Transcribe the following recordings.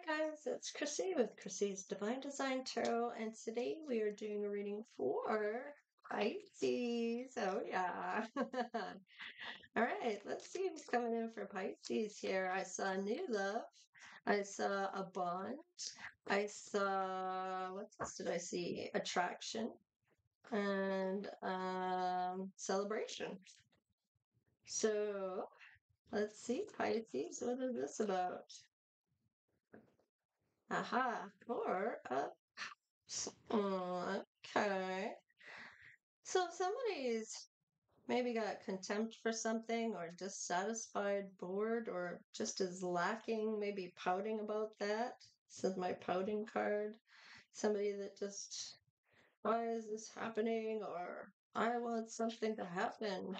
guys, it's Chrissy with Chrissy's Divine Design Tarot, and today we are doing a reading for Pisces. Oh, yeah. All right, let's see who's coming in for Pisces here. I saw new love, I saw a bond, I saw, what else did I see? Attraction and celebration. So let's see, Pisces, what is this about? Aha, four of cups. Okay. So somebody's maybe got contempt for something or dissatisfied, bored, or just is lacking, maybe pouting about that. This is my pouting card. Somebody that just, why is this happening? Or I want something to happen.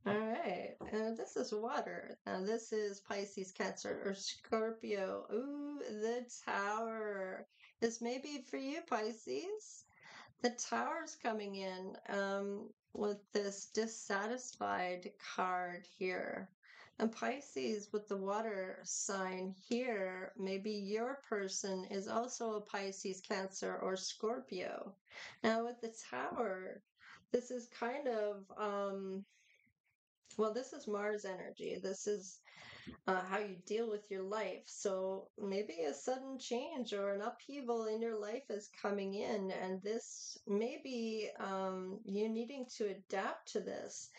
All right, and this is water. Now this is Pisces, Cancer, or Scorpio. Ooh, the Tower. This may be for you, Pisces. The Tower's coming in with this dissatisfied card here. And Pisces with the water sign here, maybe your person is also a Pisces, Cancer, or Scorpio. Now with the Tower, this is kind of well, this is Mars energy. This is how you deal with your life. So maybe a sudden change or an upheaval in your life is coming in, and this may be you needing to adapt to this.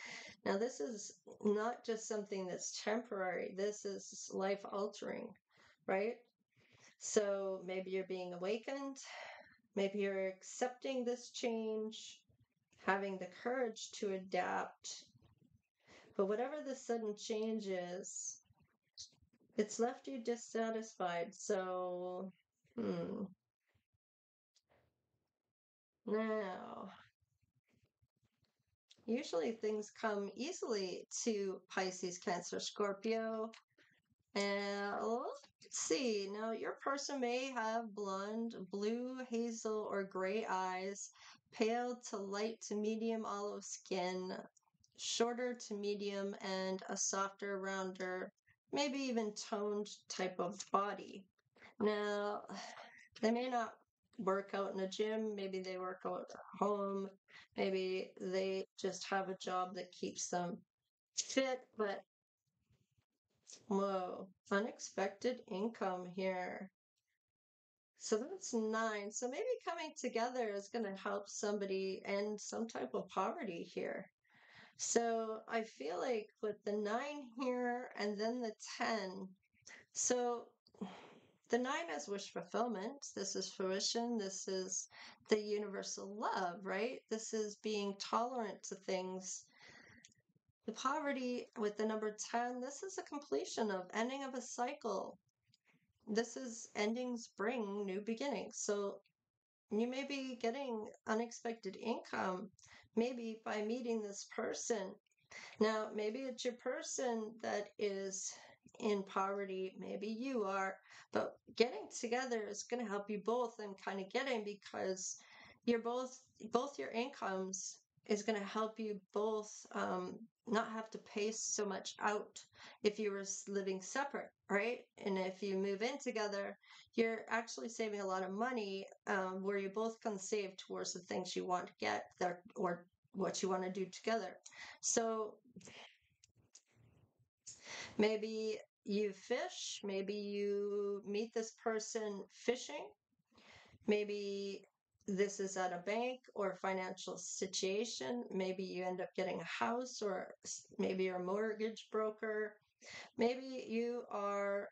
Now, this is not just something that's temporary, this is life altering, right? So maybe you're being awakened, maybe you're accepting this change, having the courage to adapt. But whatever the sudden change is, it's left you dissatisfied. So, now, usually things come easily to Pisces, Cancer, Scorpio. And let's see. Now, your person may have blonde, blue, hazel, or gray eyes, pale to light to medium olive skin, shorter to medium, and a softer, rounder, maybe even toned type of body. Now, they may not work out in a gym, maybe they work out at home, maybe they just have a job that keeps them fit, but whoa, unexpected income here. So that's 9. So maybe coming together is going to help somebody end some type of poverty here. So I feel like with the 9 here and then the 10, so the 9 is wish fulfillment. This is fruition. This is the universal love, right? This is being tolerant to things. The poverty with the number 10, this is a completion of ending of a cycle. This is ending spring, new beginnings. So you may be getting unexpected income, maybe by meeting this person. Now, maybe it's your person that is in poverty, maybe you are, but getting together is going to help you both and kind of getting, because you're both your incomes is going to help you both not have to pay so much out if you were living separate, right? And if you move in together, you're actually saving a lot of money where you both can save towards the things you want to get there or what you want to do together. So maybe you fish, maybe you meet this person fishing, maybe this is at a bank or financial situation, maybe you end up getting a house, or maybe you're a mortgage broker, maybe you are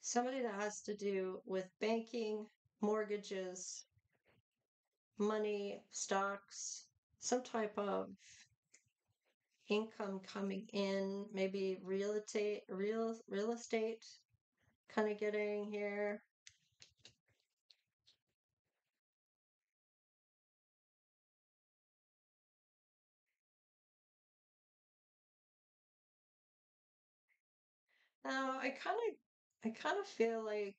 somebody that has to do with banking, mortgages, money, stocks, some type of income coming in, maybe real estate kind of getting here. Now I kind of feel like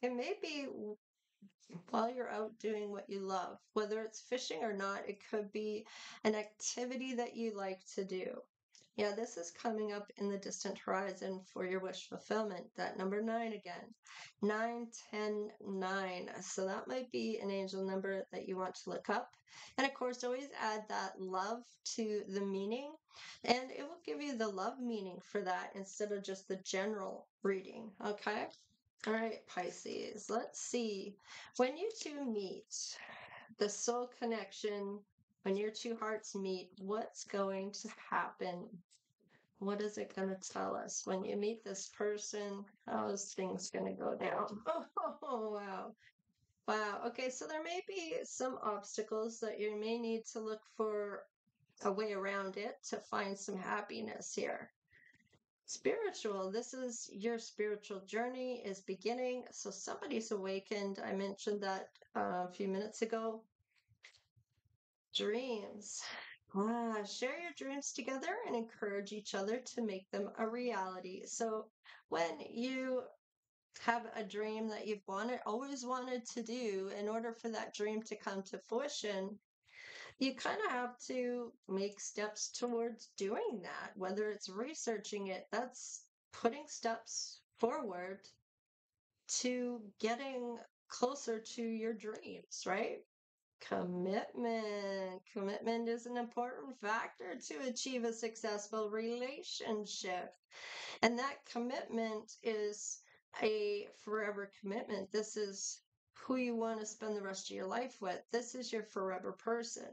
it may be while you're out doing what you love. Whether it's fishing or not, it could be an activity that you like to do. Yeah, this is coming up in the distant horizon for your wish fulfillment. That number 9 again. 9, 10, 9. So that might be an angel number that you want to look up. And of course, always add that love to the meaning, and it will give you the love meaning for that instead of just the general reading. Okay? All right, Pisces. Let's see. When you two meet, the soul connection, when your two hearts meet, what's going to happen? What is it going to tell us? When you meet this person, how is things going to go down? Oh, wow. Wow. Okay, so there may be some obstacles that you may need to look for a way around it to find some happiness here. Spiritual, this is your spiritual journey is beginning. So somebody's awakened. I mentioned that a few minutes ago. Dreams. Share your dreams together and encourage each other to make them a reality. So when you have a dream that you've always wanted to do, in order for that dream to come to fruition, you kind of have to make steps towards doing that, whether it's researching it, that's putting steps forward to getting closer to your dreams, right? Commitment. Commitment is an important factor to achieve a successful relationship. And that commitment is a forever commitment. This is who you want to spend the rest of your life with. This is your forever person.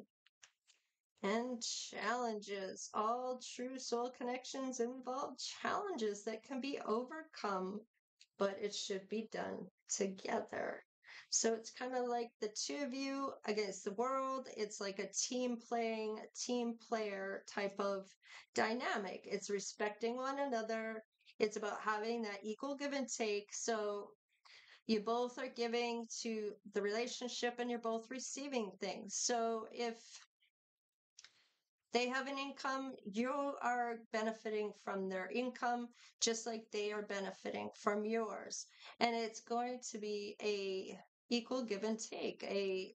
And challenges. All true soul connections involve challenges that can be overcome, but it should be done together. So it's kind of like the two of you against the world. It's like a team playing, team player type of dynamic. It's respecting one another. It's about having that equal give and take. So you both are giving to the relationship and you're both receiving things. So if they have an income, you are benefiting from their income just like they are benefiting from yours. And it's going to be a equal give and take, a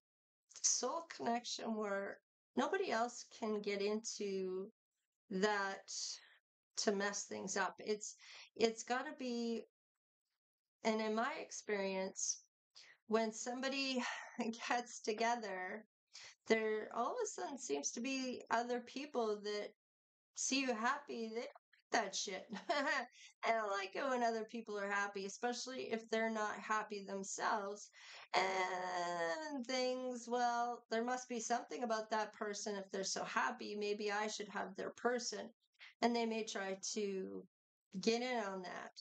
soul connection where nobody else can get into that to mess things up. It's got to be, and in my experience, when somebody gets together, there all of a sudden seems to be other people that see you happy. They don't like that shit. I don't like it when other people are happy, especially if they're not happy themselves. And things, well, there must be something about that person if they're so happy. Maybe I should have their person. And they may try to get in on that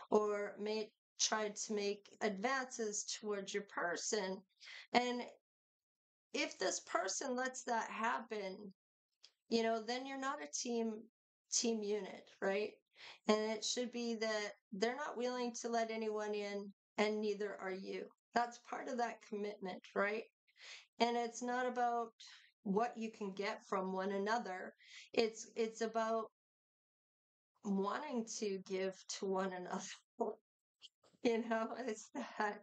or may try to make advances towards your person. And if this person lets that happen, then you're not a team unit, right? And it should be that they're not willing to let anyone in and neither are you. That's part of that commitment, right? And it's not about what you can get from one another. It's about wanting to give to one another. It's that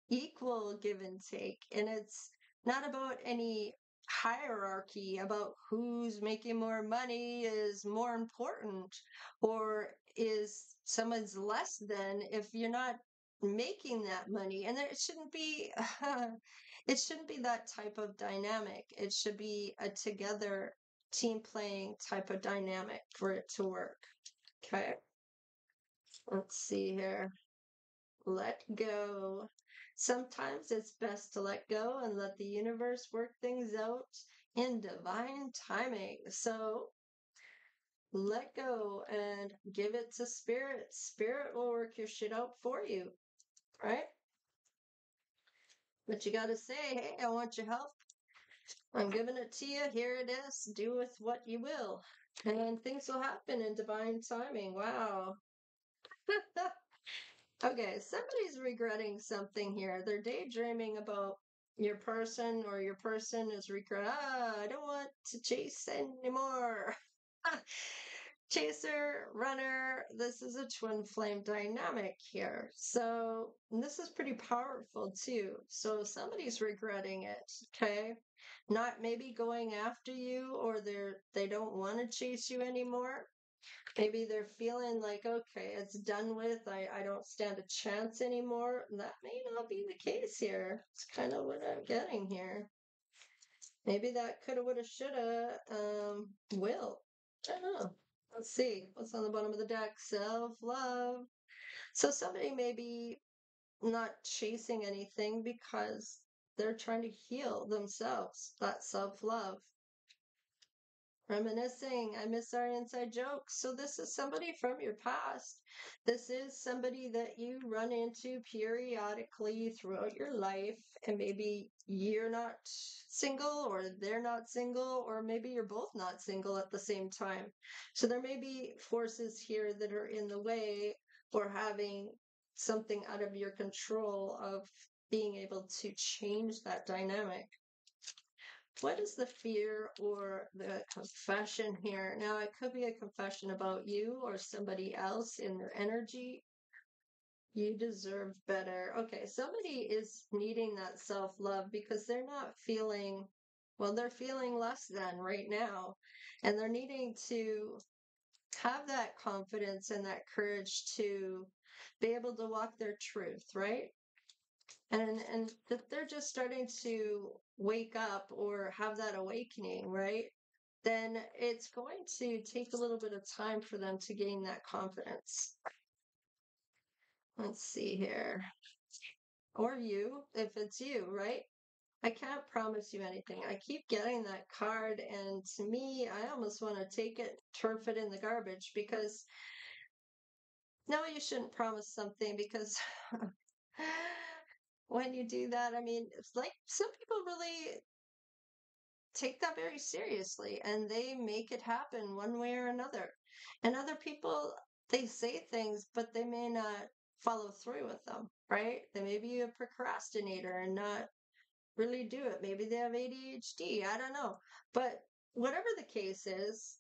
equal give and take. And it's not about any hierarchy about who's making more money is more important or is someone's less than if you're not making that money. And it shouldn't be it shouldn't be that type of dynamic. It should be a together team playing type of dynamic for it to work. Okay. Let's see here. Let go. Sometimes it's best to let go and let the universe work things out in divine timing. So let go and give it to spirit. Spirit will work your shit out for you, right? But you got to say, hey, I want your help. I'm giving it to you. Here it is. Do with what you will. And things will happen in divine timing. Wow. Okay, somebody's regretting something here. They're daydreaming about your person, or your person is regret. I don't want to chase anymore. Chaser, runner, this is a twin flame dynamic here. So, and this is pretty powerful too. So, somebody's regretting it, okay? Not maybe going after you or they don't want to chase you anymore. Maybe they're feeling like, okay, it's done with. I don't stand a chance anymore. That may not be the case here. It's kind of what I'm getting here. Maybe that coulda, woulda, shoulda, will. I don't know. Let's see what's on the bottom of the deck. Self love. So somebody may be not chasing anything because they're trying to heal themselves. That self love. Reminiscing. I miss our inside jokes. So this is somebody from your past. This is somebody that you run into periodically throughout your life, and maybe you're not single, or they're not single, or maybe you're both not single at the same time. So there may be forces here that are in the way, or having something out of your control of being able to change that dynamic. What is the fear or the confession here? Now, it could be a confession about you or somebody else in their energy. You deserve better. Okay, somebody is needing that self love because they're not feeling, well, they're feeling less than right now. And they're needing to have that confidence and that courage to be able to walk their truth, right? And that they're just starting to wake up or have that awakening, right? Then it's going to take a little bit of time for them to gain that confidence. Let's see here. Or you, if it's you, right? I can't promise you anything. I keep getting that card, and to me, I almost want to take it, turf it in the garbage, because no, you shouldn't promise something, because when you do that, I mean, it's like some people really take that very seriously and they make it happen one way or another. And other people, they say things, but they may not follow through with them, right? They may be a procrastinator and not really do it. Maybe they have ADHD. I don't know. But whatever the case is,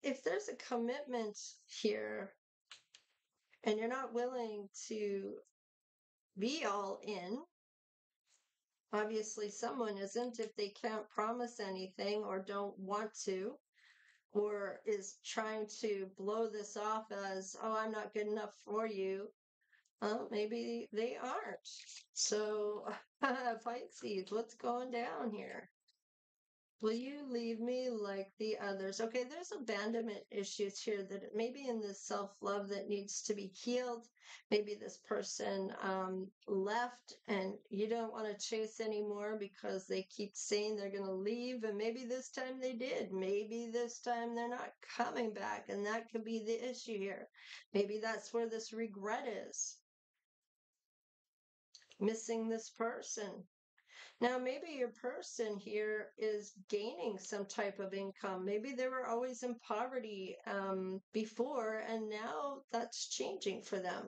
if there's a commitment here and you're not willing to be all in, obviously someone isn't if they can't promise anything or don't want to, or is trying to blow this off as, oh, I'm not good enough for you. Maybe they aren't. So, Pisces, what's going down here? Will you leave me like the others? Okay, there's abandonment issues here that maybe in this self love that needs to be healed. Maybe this person left and you don't want to chase anymore because they keep saying they're going to leave. And maybe this time they did. Maybe this time they're not coming back. And that could be the issue here. Maybe that's where this regret is, missing this person. Now, maybe your person here is gaining some type of income. Maybe they were always in poverty before, and now that's changing for them.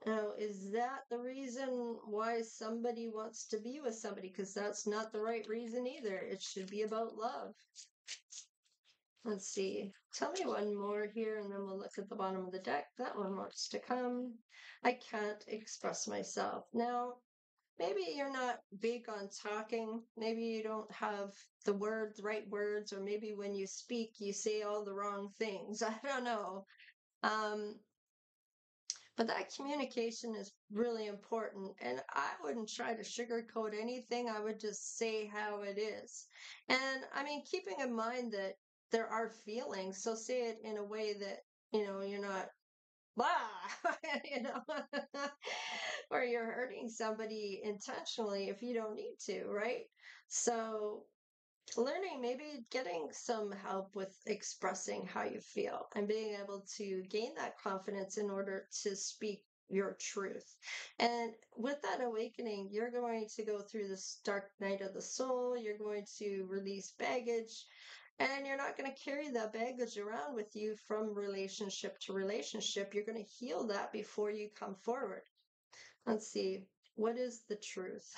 Now, is that the reason why somebody wants to be with somebody? Because that's not the right reason either. It should be about love. Let's see. Tell me one more here, and then we'll look at the bottom of the deck. That one wants to come. I can't express myself. Now, maybe you're not big on talking. Maybe you don't have the right words, or maybe when you speak, you say all the wrong things. I don't know. Um, but that communication is really important. And I wouldn't try to sugarcoat anything. I would just say how it is. And I mean, keeping in mind that there are feelings. So say it in a way that, you're not blah, or you're hurting somebody intentionally if you don't need to, right? So learning, maybe getting some help with expressing how you feel and being able to gain that confidence in order to speak your truth. And with that awakening, you're going to go through this dark night of the soul. You're going to release baggage, and you're not going to carry that baggage around with you from relationship to relationship. You're going to heal that before you come forward. Let's see. What is the truth?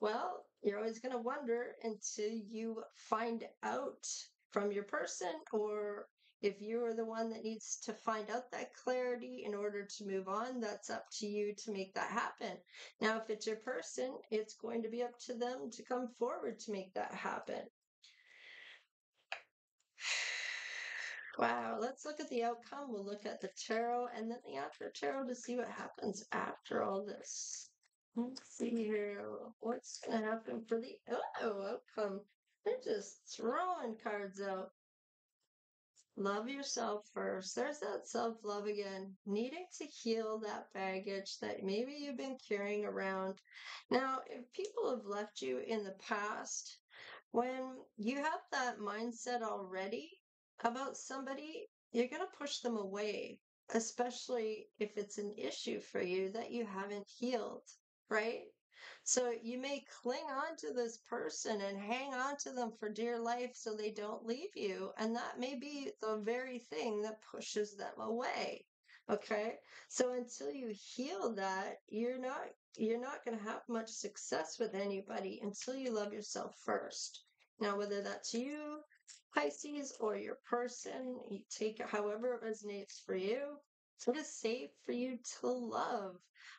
Well, You're always going to wonder until you find out from your person, or if you are the one that needs to find out that clarity in order to move on, that's up to you to make that happen. Now, if it's your person, it's going to be up to them to come forward to make that happen. Wow, let's look at the outcome. We'll look at the tarot and then the after tarot to see what happens after all this. Let's see here. What's going to happen for the outcome? They're just throwing cards out. Love yourself first. There's that self love again. Needing to heal that baggage that maybe you've been carrying around. Now, if people have left you in the past, when you have that mindset already about somebody, you're going to push them away, especially if it's an issue for you that you haven't healed, right? So you may cling on to this person and hang on to them for dear life so they don't leave you. And that may be the very thing that pushes them away. Okay. So until you heal that, you're not going to have much success with anybody until you love yourself first. Now, whether that's you, Pisces, or your person, you take it however it resonates for you. It is safe for you to love.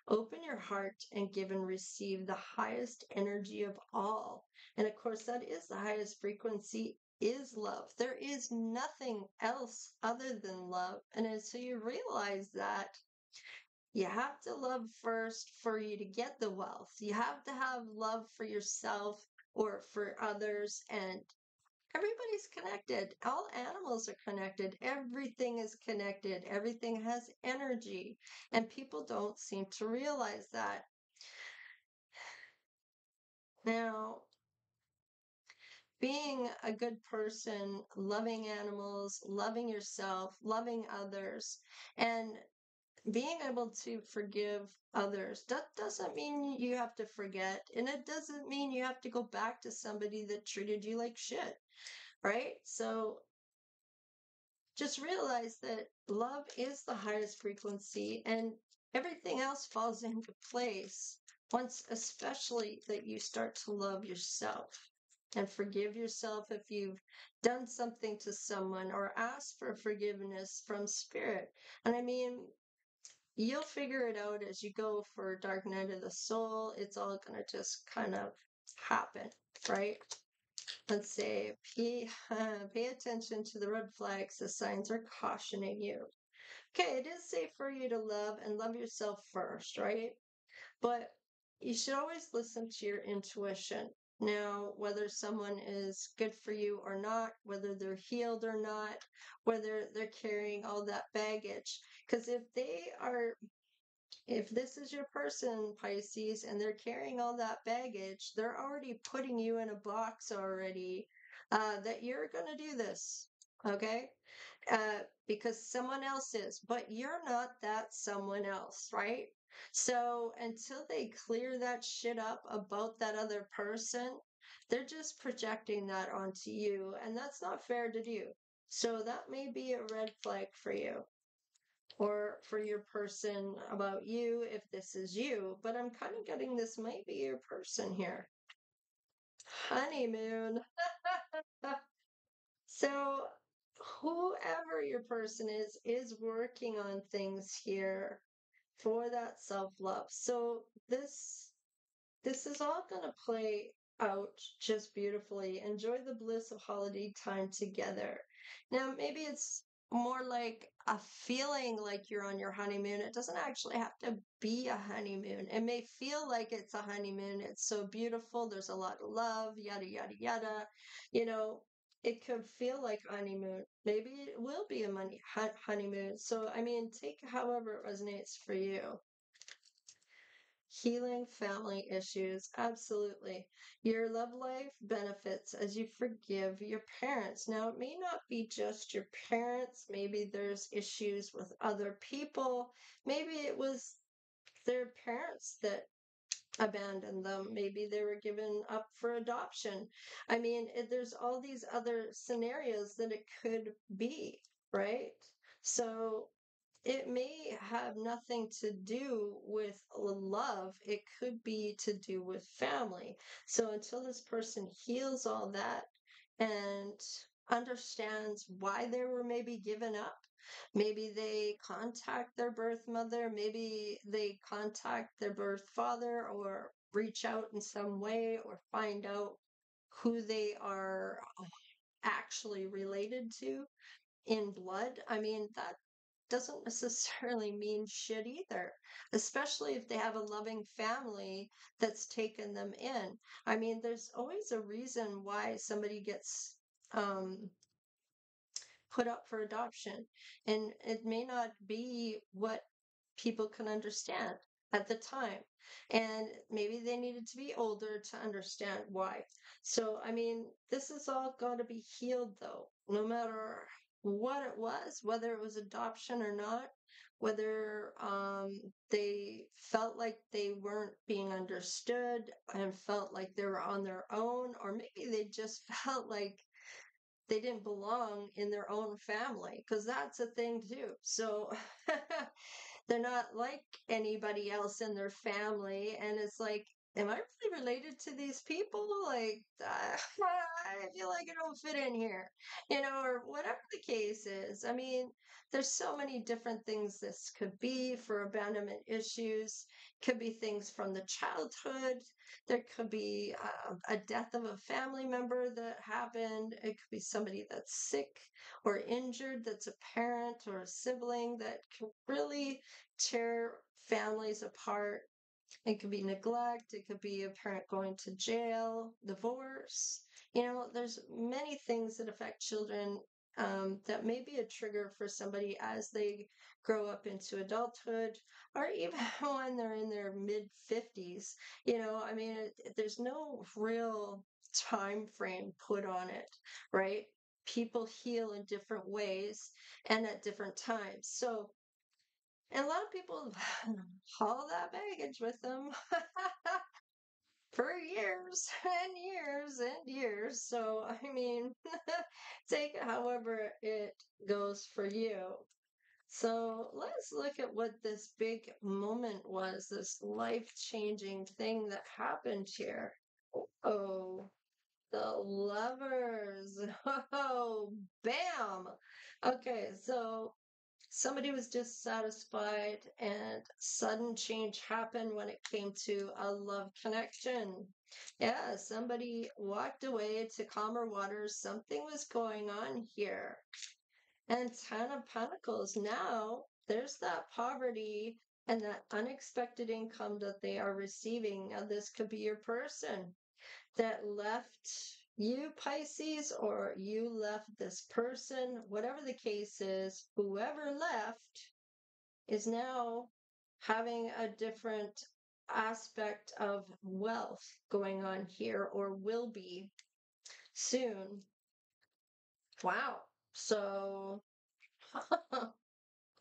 Open your heart and give and receive the highest energy of all. And of course, that is the highest frequency is love. There is nothing else other than love. And until you realize that, you have to love first for you to get the wealth. You have to have love for yourself or for others. And everybody's connected. All animals are connected. Everything is connected. Everything has energy. And people don't seem to realize that. Now, being a good person, loving animals, loving yourself, loving others, and being able to forgive others, that doesn't mean you have to forget. And it doesn't mean you have to go back to somebody that treated you like shit, right? So just realize that love is the highest frequency and everything else falls into place once, especially that you start to love yourself and forgive yourself if you've done something to someone or ask for forgiveness from spirit. And I mean, you'll figure it out as you go for Dark Night of the Soul. It's all going to just kind of happen, right? Let's say, pay attention to the red flags. The signs are cautioning you. Okay, it is safe for you to love and love yourself first, right? But you should always listen to your intuition. Now, whether someone is good for you or not, whether they're healed or not, whether they're carrying all that baggage. Because if this is your person, Pisces, and they're carrying all that baggage, they're already putting you in a box already that you're going to do this. Okay? Because someone else is, but you're not that someone else, right? So until they clear that shit up about that other person, they're just projecting that onto you, and that's not fair to do. So that may be a red flag for you or for your person about you if this is you, but I'm kind of getting this might be your person here. Honeymoon. So, whoever your person is working on things here for that self-love. So this is all going to play out just beautifully. Enjoy the bliss of holiday time together. Now, maybe it's more like a feeling like you're on your honeymoon. It doesn't actually have to be a honeymoon. It may feel like it's a honeymoon. It's so beautiful. There's a lot of love, yada, yada, yada. You know, it could feel like honeymoon. Maybe it will be a honeymoon. So, I mean, take however it resonates for you. Healing family issues. Absolutely. Your love life benefits as you forgive your parents. Now, it may not be just your parents. Maybe there's issues with other people. Maybe it was their parents that abandoned them. Maybe they were given up for adoption. I mean, there's all these other scenarios that it could be, right? So it may have nothing to do with love. It could be to do with family. So until this person heals all that and understands why they were maybe given up, maybe they contact their birth mother, maybe they contact their birth father, or reach out in some way, or find out who they are actually related to in blood. I mean, that doesn't necessarily mean shit either, especially if they have a loving family that's taken them in. I mean, there's always a reason why somebody gets um, put up for adoption, and it may not be what people can understand at the time. And maybe they needed to be older to understand why. So, I mean, this is all got to be healed, though, no matter what it was, whether it was adoption or not, whether they felt like they weren't being understood and felt like they were on their own, or maybe they just felt like they didn't belong in their own family, because that's a thing too. So they're not like anybody else in their family, and it's like, am I really related to these people? Like, I feel like I don't fit in here, or whatever the case is. I mean, there's so many different things this could be for abandonment issues. Could be things from the childhood. There could be a death of a family member that happened. It could be somebody that's sick or injured, that's a parent or a sibling, that can really tear families apart. It could be neglect. It could be a parent going to jail, divorce. There's many things that affect children, that may be a trigger for somebody as they grow up into adulthood, or even when they're in their mid 50s. I mean, there's no real time frame put on it, right? People heal in different ways and at different times. So, and a lot of people haul that baggage with them for years and years and years. So, I mean, take it however it goes for you. So, let's look at what this big moment was, this life changing thing that happened here. Oh, the lovers. Oh, bam. Okay, so somebody was dissatisfied, and sudden change happened when it came to a love connection. Yeah, somebody walked away to calmer waters. Something was going on here. And Ten of Pentacles. Now there's that poverty and that unexpected income that they are receiving. Now, this could be your person that left you, Pisces, or you left this person. Whatever the case is, whoever left is now having a different aspect of wealth going on here, or will be soon. Wow. So,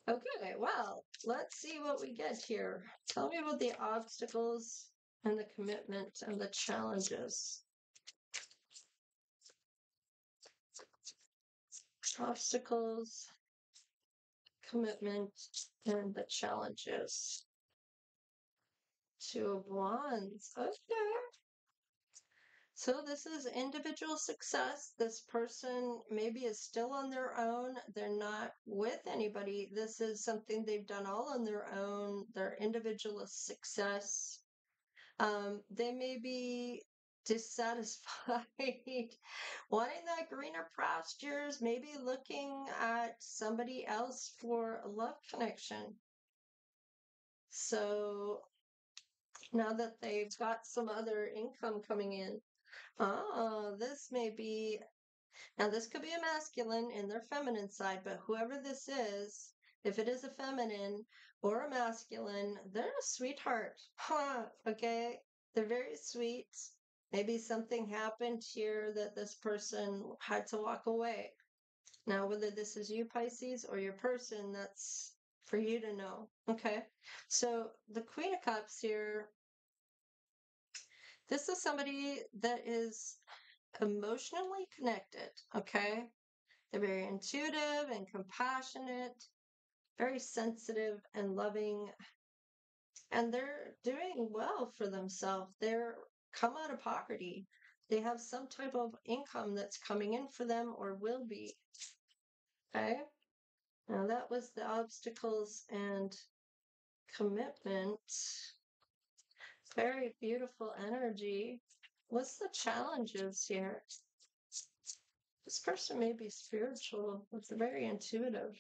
okay, well, let's see what we get here. Tell me about the obstacles and the commitment and the challenges. Obstacles, commitment, and the challenges. Two of Wands. Okay. So this is individual success. This person maybe is still on their own. They're not with anybody. This is something they've done all on their own. Their individual success. They may be dissatisfied, wanting that greener pastures, maybe looking at somebody else for a love connection. So now that they've got some other income coming in, this may be, now this could be a masculine in their feminine side, but whoever this is, if it is a feminine or a masculine, they're a sweetheart. Huh, okay? They're very sweet. Maybe something happened here that this person had to walk away. Now, whether this is you, Pisces, or your person, that's for you to know. Okay? So the Queen of Cups here, this is somebody that is emotionally connected, okay? They're very intuitive and compassionate, very sensitive and loving, and they're doing well for themselves. They're come out of poverty. They have some type of income that's coming in for them or will be. Okay. Now that was the obstacles and commitment. Very beautiful energy. What's the challenges here? This person may be spiritual. It's very intuitive.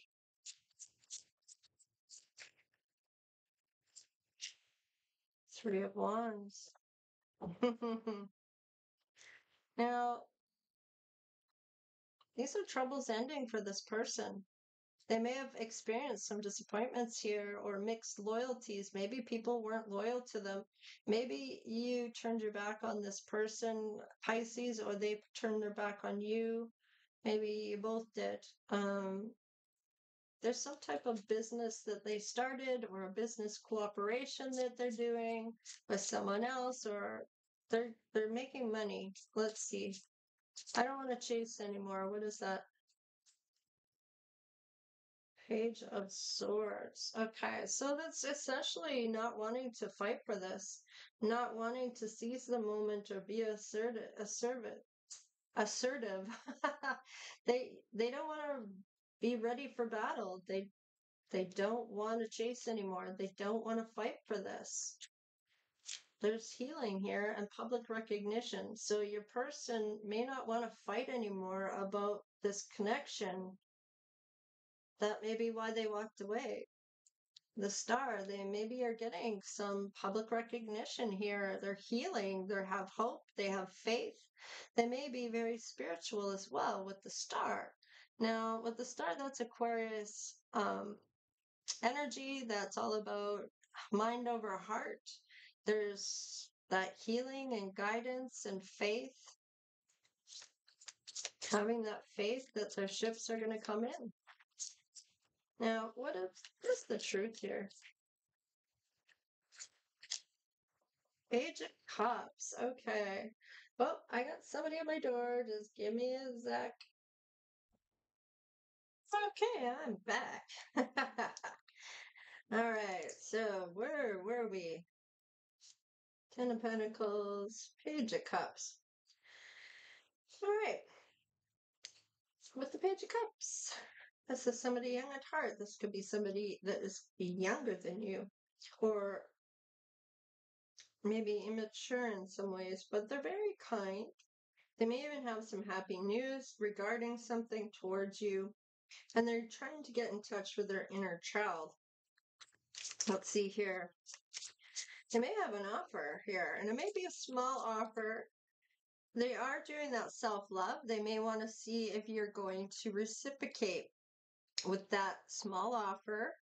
Three of Wands. Now, these are troubles ending for this person. They may have experienced some disappointments here or mixed loyalties. Maybe people weren't loyal to them. Maybe you turned your back on this person, Pisces, or they turned their back on you. Maybe you both did. There's some type of business that they started or a business cooperation that they're doing with someone else, or they're making money. Let's see. I don't want to chase anymore. What is that? Page of Swords. Okay, so that's essentially not wanting to fight for this, not wanting to seize the moment or be assertive. They don't want to be ready for battle. They don't want to chase anymore. They don't want to fight for this. There's healing here and public recognition. So your person may not want to fight anymore about this connection. That may be why they walked away. The Star, they maybe are getting some public recognition here. They're healing, they have hope, they have faith. They may be very spiritual as well with the Star. Now, with the Star, that's Aquarius energy. That's all about mind over heart. There's that healing and guidance and faith, having that faith that their ships are going to come in. Now, what is the truth here? Page of Cups. Okay. Well, I got somebody at my door. Just give me a sec. Okay, I'm back. All right. So where were we? Ten of Pentacles, Page of Cups. All right. With the Page of Cups, this is somebody young at heart. This could be somebody that is younger than you, or maybe immature in some ways, but they're very kind. They may even have some happy news regarding something towards you, and they're trying to get in touch with their inner child. Let's see here. They may have an offer here, and it may be a small offer. They are doing that self-love. They may want to see if you're going to reciprocate with that small offer,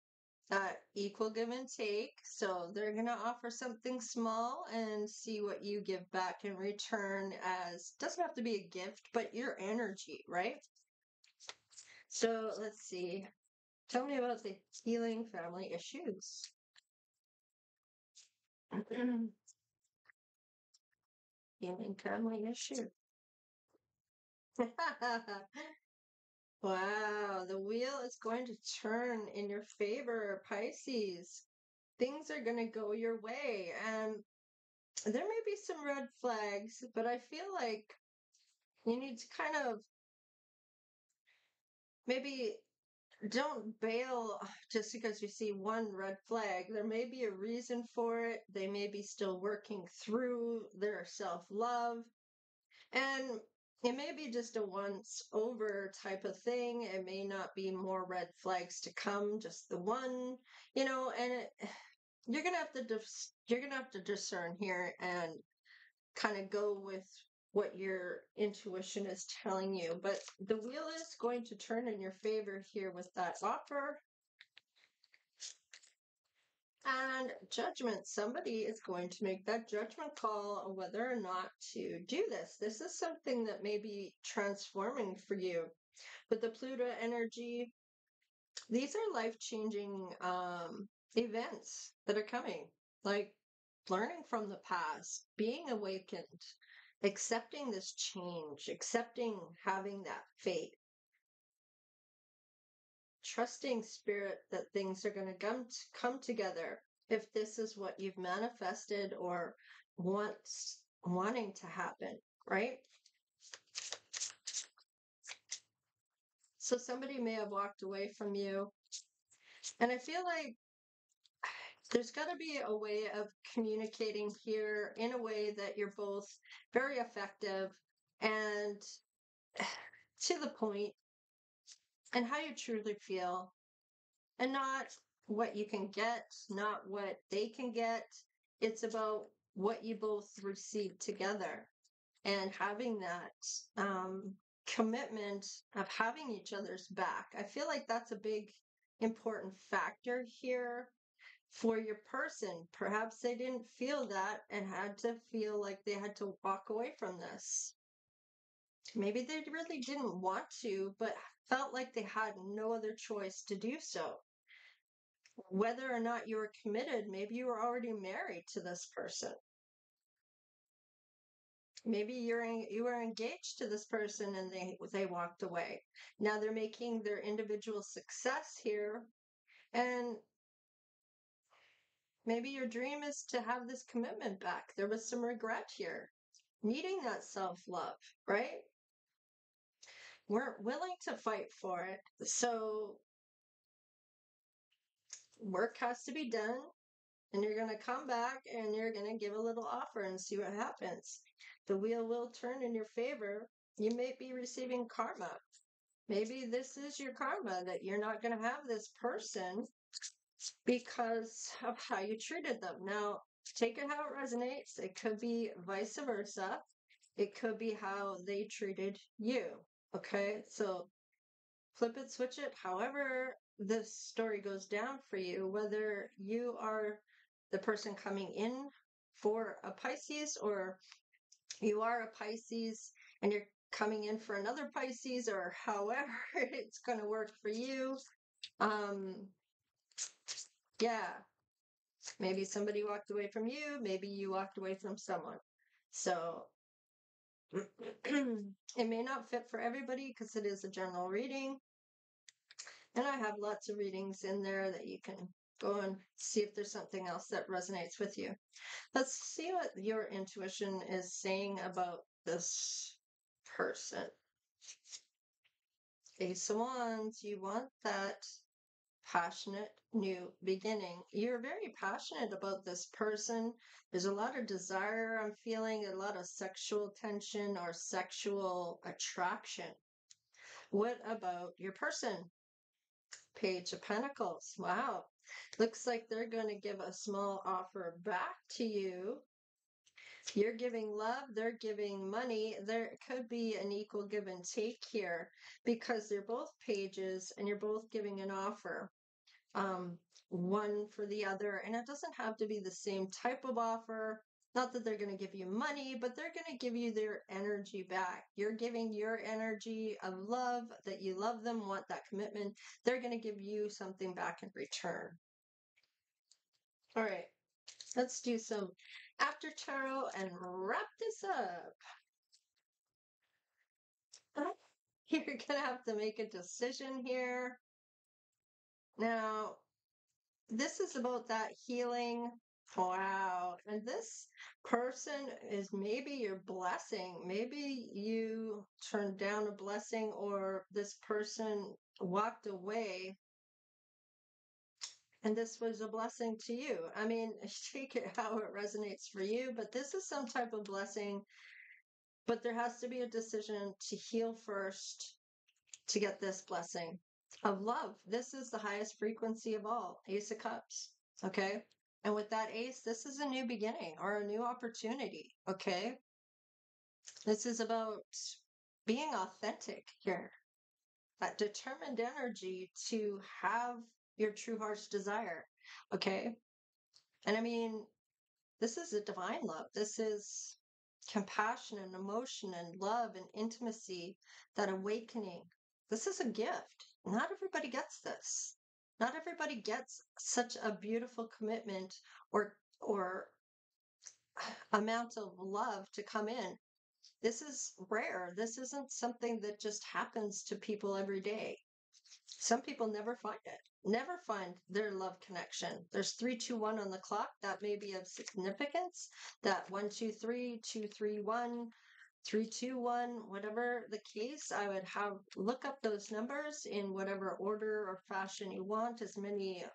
that equal give and take. So they're going to offer something small and see what you give back in return, as doesn't have to be a gift, but your energy, right? So let's see. Tell me about the healing family issues. Healing family issue. Wow, the wheel is going to turn in your favor, Pisces. Things are going to go your way, and there may be some red flags, but I feel like you need to kind of maybe don't bail just because you see one red flag. There may be a reason for it. They may be still working through their self-love. And it may be just a once over type of thing. It may not be more red flags to come, just the one, and you're going to have to you're going to have to discern here and kind of go with what your intuition is telling you. But the wheel is going to turn in your favor here with that offer. And judgment. Somebody is going to make that judgment call on whether or not to do this. This is something that may be transforming for you. With the Pluto energy, these are life-changing events that are coming. Like learning from the past, being awakened, accepting this change, accepting having that faith. trusting spirit that things are going to come together if this is what you've manifested or wanting to happen, right? So somebody may have walked away from you, and I feel like there's got to be a way of communicating here in a way that you're both very effective and to the point, and how you truly feel, and not what you can get, not what they can get. It's about what you both receive together, and having that commitment of having each other's back. I feel like that's a big important factor here for your person. Perhaps they didn't feel that and had to feel like they had to walk away from this. Maybe they really didn't want to, but felt like they had no other choice to do so. Whether or not you were committed, maybe you were already married to this person. Maybe you were engaged to this person and they walked away. Now they're making their individual success here, and maybe your dream is to have this commitment back. There was some regret here, needing that self-love, right? We're willing to fight for it. So work has to be done, and you're going to come back and you're going to give a little offer and see what happens. The wheel will turn in your favor. You may be receiving karma. Maybe this is your karma, that you're not going to have this person because of how you treated them. Now, take it how it resonates. It could be vice versa. It could be how they treated you. Okay, so flip it, switch it, however this story goes down for you, whether you are the person coming in for a Pisces, or you are a Pisces and you're coming in for another Pisces, or however it's going to work for you. Yeah, maybe somebody walked away from you, maybe you walked away from someone. So it may not fit for everybody because it is a general reading. And I have lots of readings in there that you can go and see if there's something else that resonates with you. Let's see what your intuition is saying about this person. Ace of Wands, you want that passionate new beginning. You're very passionate about this person. There's a lot of desire. I'm feeling a lot of sexual tension or sexual attraction. What about your person? Page of Pentacles. Wow. Looks like they're going to give a small offer back to you. You're giving love, they're giving money. There could be an equal give and take here because they're both pages and you're both giving an offer, one for the other. And it doesn't have to be the same type of offer. Not that they're going to give you money, but they're going to give you their energy back. You're giving your energy of love, that you love them, want that commitment. They're going to give you something back in return. All right, let's do some after tarot and wrap this up. You're going to have to make a decision here. Now, this is about that healing. Wow. And this person is maybe your blessing. Maybe you turned down a blessing, or this person walked away and this was a blessing to you. I mean, take it how it resonates for you, but this is some type of blessing. But there has to be a decision to heal first to get this blessing of love. This is the highest frequency of all, Ace of Cups. Okay. And with that ace, this is a new beginning or a new opportunity. Okay. This is about being authentic here, that determined energy to have your true heart's desire. Okay. And I mean, this is a divine love. This is compassion and emotion and love and intimacy, that awakening. This is a gift. Not everybody gets this. Not everybody gets such a beautiful commitment or amount of love to come in. This is rare. This isn't something that just happens to people every day. Some people never find it, never find their love connection. There's 321 on the clock. That may be of significance. That 123, 231, 321, whatever the case, I would have look up those numbers in whatever order or fashion you want, as many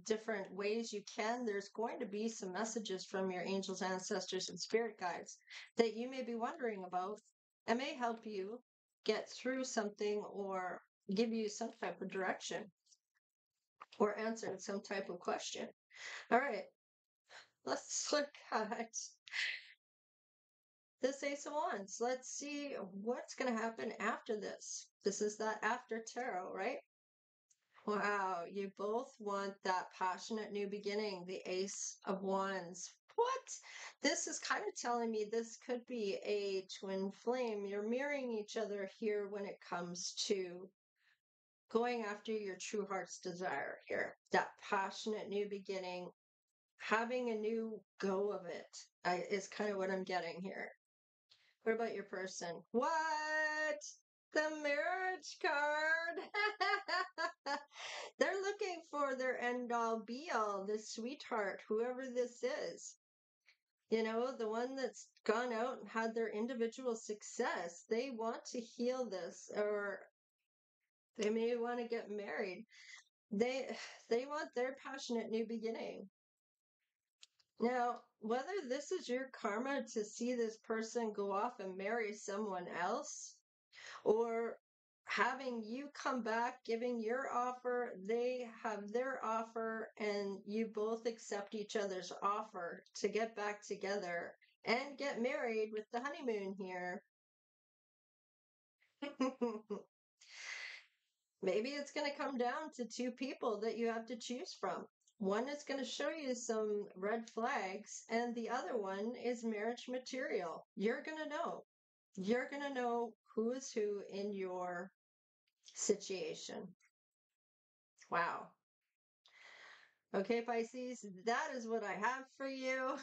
different ways you can. There's going to be some messages from your angels, ancestors, and spirit guides that you may be wondering about and may help you get through something or give you some type of direction or answer some type of question. All right, let's look at this Ace of Wands. Let's see what's going to happen after this. This is that after tarot, right? Wow, you both want that passionate new beginning, the Ace of Wands. What? This is kind of telling me this could be a twin flame. You're mirroring each other here when it comes to going after your true heart's desire here. That passionate new beginning, having a new go of it is kind of what I'm getting here. What about your person? What? The marriage card. They're looking for their end all be all, this sweetheart, whoever this is. You know, the one that's gone out and had their individual success. They want to heal this, or they may want to get married. They want their passionate new beginning. Now, whether this is your karma to see this person go off and marry someone else, or having you come back, giving your offer, they have their offer, and you both accept each other's offer to get back together and get married with the honeymoon here. Maybe it's going to come down to two people that you have to choose from. One is going to show you some red flags, and the other one is marriage material. You're going to know. You're going to know who is who in your situation. Wow. Okay, Pisces, that is what I have for you.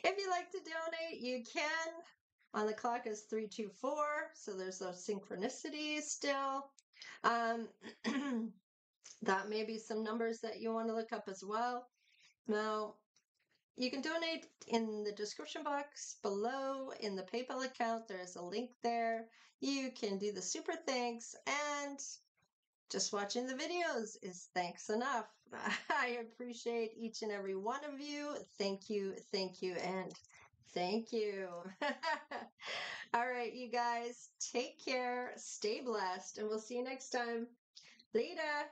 If you'd like to donate, you can. On the clock is 324, so there's those synchronicities still. That may be some numbers that you want to look up as well. Now, you can donate in the description box below in the PayPal account. There's a link there. You can do the super thanks, and just watching the videos is thanks enough. I appreciate each and every one of you. Thank you, and thank you. All right, you guys, take care, stay blessed, and we'll see you next time. Later.